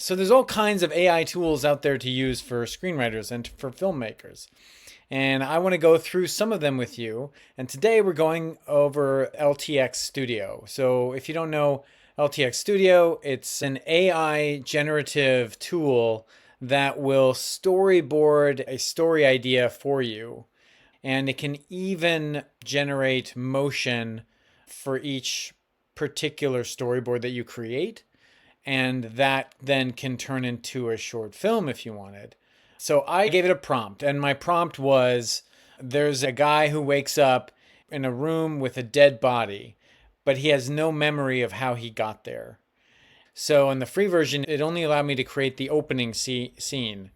So there's all kinds of AI tools out there to use for screenwriters and for filmmakers. And I want to go through some of them with you. And today we're going over LTX Studio. So if you don't know LTX Studio, it's an AI generative tool that will storyboard a story idea for you. And it can even generate motion for each particular storyboard that you create. And that then can turn into a short film if you wanted. So I gave it a prompt, and my prompt was there's a guy who wakes up in a room with a dead body, but he has no memory of how he got there. So in the free version, it only allowed me to create the opening scene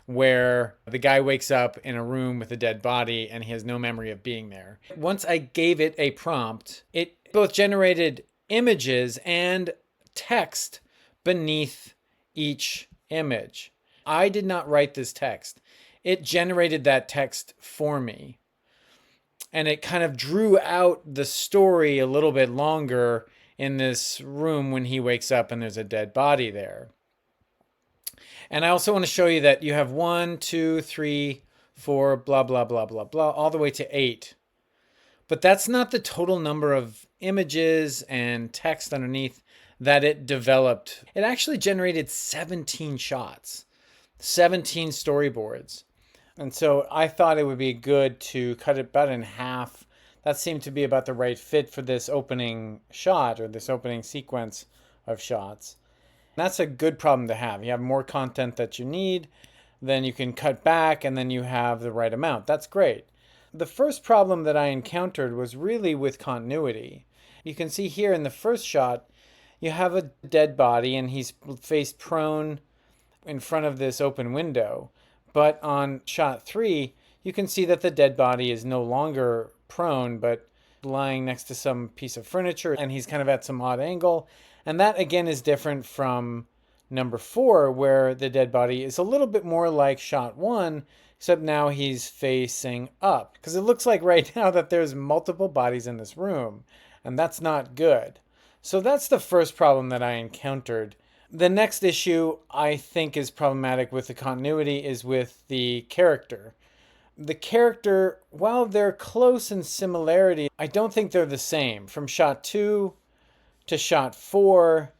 where the guy wakes up in a room with a dead body and he has no memory of being there. Once I gave it a prompt, it both generated images and text beneath each image. I did not write this text. It generated that text for me. And it kind of drew out the story a little bit longer in this room when he wakes up and there's a dead body there. And I also want to show you that you have 1, 2, 3, 4, blah, blah, blah, blah, blah, all the way to 8. But that's not the total number of images and text underneath that it developed. It actually generated 17 shots, 17 storyboards. And so I thought it would be good to cut it about in half. That seemed to be about the right fit for this opening shot or this opening sequence of shots. That's a good problem to have. You have more content that you need, then you can cut back, and then you have the right amount. That's great. The first problem that I encountered was really with continuity. You can see here in the first shot, you have a dead body and he's face prone in front of this open window. But on shot 3, you can see that the dead body is no longer prone, but lying next to some piece of furniture, and he's kind of at some odd angle. And that again is different from number 4, where the dead body is a little bit more like shot 1, except now he's facing up. Because it looks like right now that there's multiple bodies in this room, and that's not good. So that's the first problem that I encountered. The next issue I think is problematic with the continuity is with the character. The character, while they're close in similarity, I don't think they're the same. From shot 2 to shot 4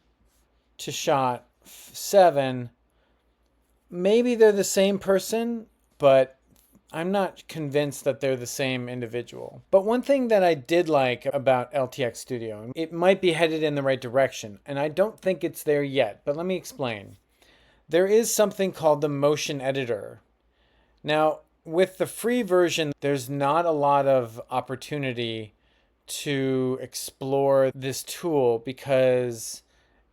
to shot 7, maybe they're the same person, but I'm not convinced that they're the same individual. But one thing that I did like about LTX Studio, it might be headed in the right direction, and I don't think it's there yet, but let me explain. There is something called the motion editor. Now, with the free version, there's not a lot of opportunity to explore this tool because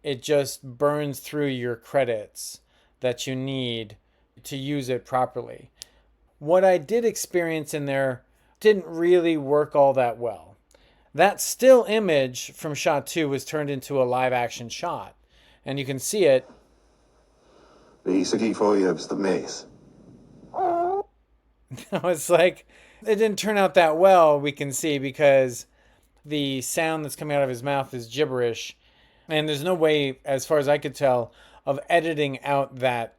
it just burns through your credits that you need to use it properly. What I did experience in there didn't really work all that well. That still image from shot 2 was turned into a live action shot, and you can see it. The maze. It's like it didn't turn out that well, we can see, because the sound that's coming out of his mouth is gibberish, and there's no way, as far as I could tell, of editing out that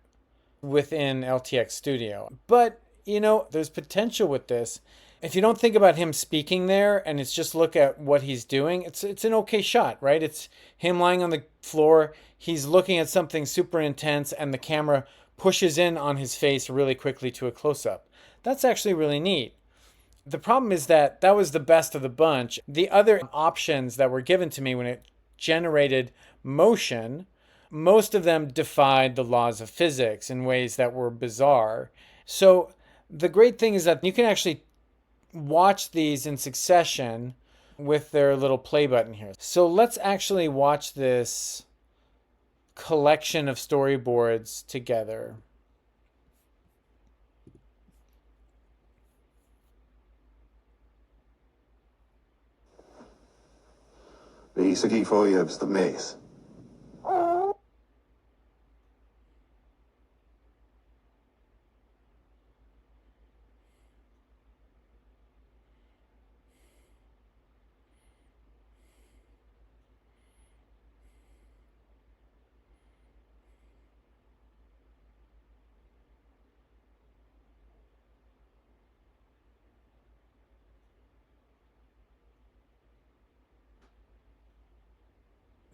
within LTX Studio. But there's potential with this. If you don't think about him speaking there and it's just look at what he's doing, it's an okay shot, right? It's him lying on the floor. He's looking at something super intense and the camera pushes in on his face really quickly to a close-up. That's actually really neat. The problem is that that was the best of the bunch. The other options that were given to me when it generated motion, most of them defied the laws of physics in ways that were bizarre. So the great thing is that you can actually watch these in succession with their little play button here. So let's actually watch this collection of storyboards together. The maze.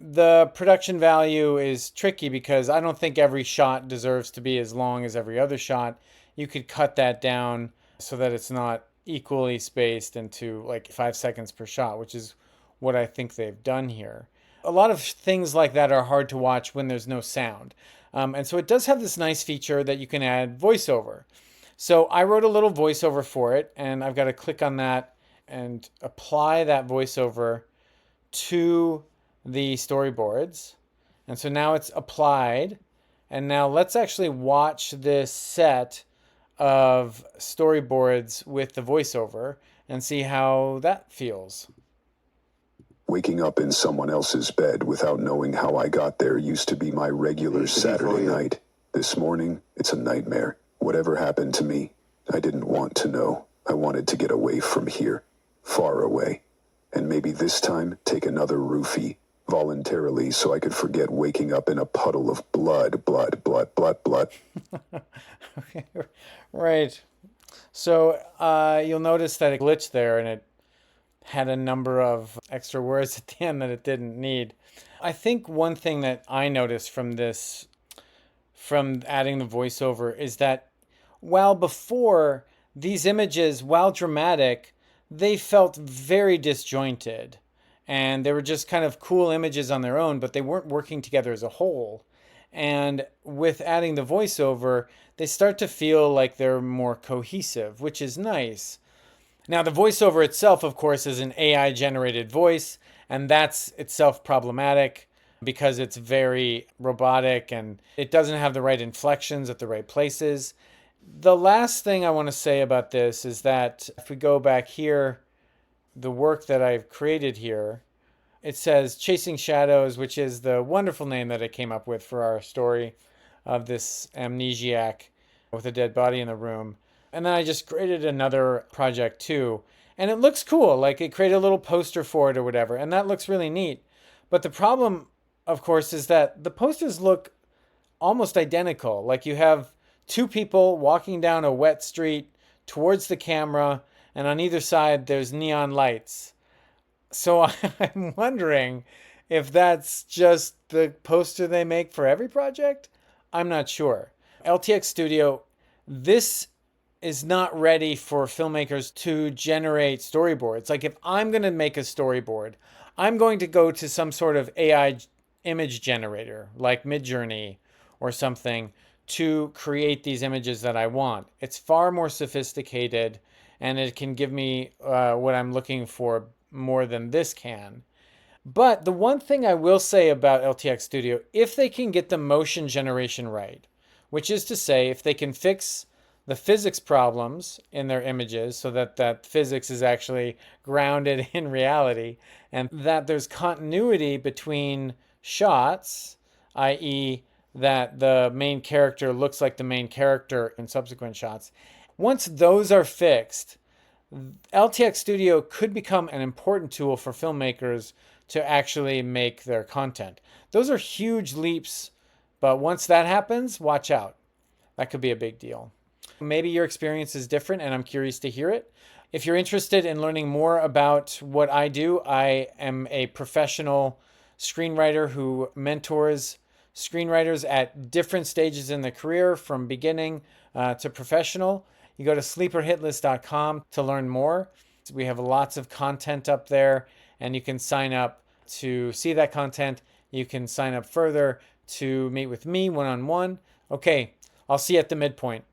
the production value is tricky because I don't think every shot deserves to be as long as every other shot. You could cut that down so that it's not equally spaced into like 5 seconds per shot, which is what I think they've done here. A lot of things like that are hard to watch when there's no sound. And so it does have this nice feature that you can add voiceover. So I wrote a little voiceover for it, and I've got to click on that and apply that voiceover to the storyboards. And so now it's applied. And now let's actually watch this set of storyboards with the voiceover and see how that feels. Waking up in someone else's bed without knowing how I got there used to be my regular Saturday night. This morning, it's a nightmare. Whatever happened to me, I didn't want to know. I wanted to get away from here, far away. And maybe this time, take another roofie, voluntarily, so I could forget waking up in a puddle of blood. Okay, right. So you'll notice that it glitched there and it had a number of extra words at the end that it didn't need. I think one thing that I noticed from this, from adding the voiceover, is that while before these images, while dramatic, they felt very disjointed and they were just kind of cool images on their own, but they weren't working together as a whole. And with adding the voiceover, they start to feel like they're more cohesive, which is nice. Now, the voiceover itself, of course, is an AI-generated voice, and that's itself problematic because it's very robotic and it doesn't have the right inflections at the right places. The last thing I want to say about this is that if we go back here, the work that I've created here, it says Chasing Shadows, which is the wonderful name that I came up with for our story of this amnesiac with a dead body in the room. And then I just created another project too. And it looks cool. Like it created a little poster for it or whatever. And that looks really neat. But the problem, of course, is that the posters look almost identical. Like you have two people walking down a wet street towards the camera. And on either side, there's neon lights. So I'm wondering if that's just the poster they make for every project. I'm not sure. LTX Studio, this is not ready for filmmakers to generate storyboards. Like if I'm going to make a storyboard, I'm going to go to some sort of AI image generator like Midjourney or something to create these images that I want. It's far more sophisticated and it can give me what I'm looking for more than this can. But the one thing I will say about LTX Studio, if they can get the motion generation right, which is to say if they can fix the physics problems in their images so that that physics is actually grounded in reality and that there's continuity between shots, i.e. that the main character looks like the main character in subsequent shots. Once those are fixed, LTX Studio could become an important tool for filmmakers to actually make their content. Those are huge leaps, but once that happens, watch out. That could be a big deal. Maybe your experience is different and I'm curious to hear it. If you're interested in learning more about what I do, I am a professional screenwriter who mentors screenwriters at different stages in their career from beginning to professional. You go to SleeperHitList.com to learn more. We have lots of content up there and you can sign up to see that content. You can sign up further to meet with me one-on-one. Okay, I'll see you at the midpoint.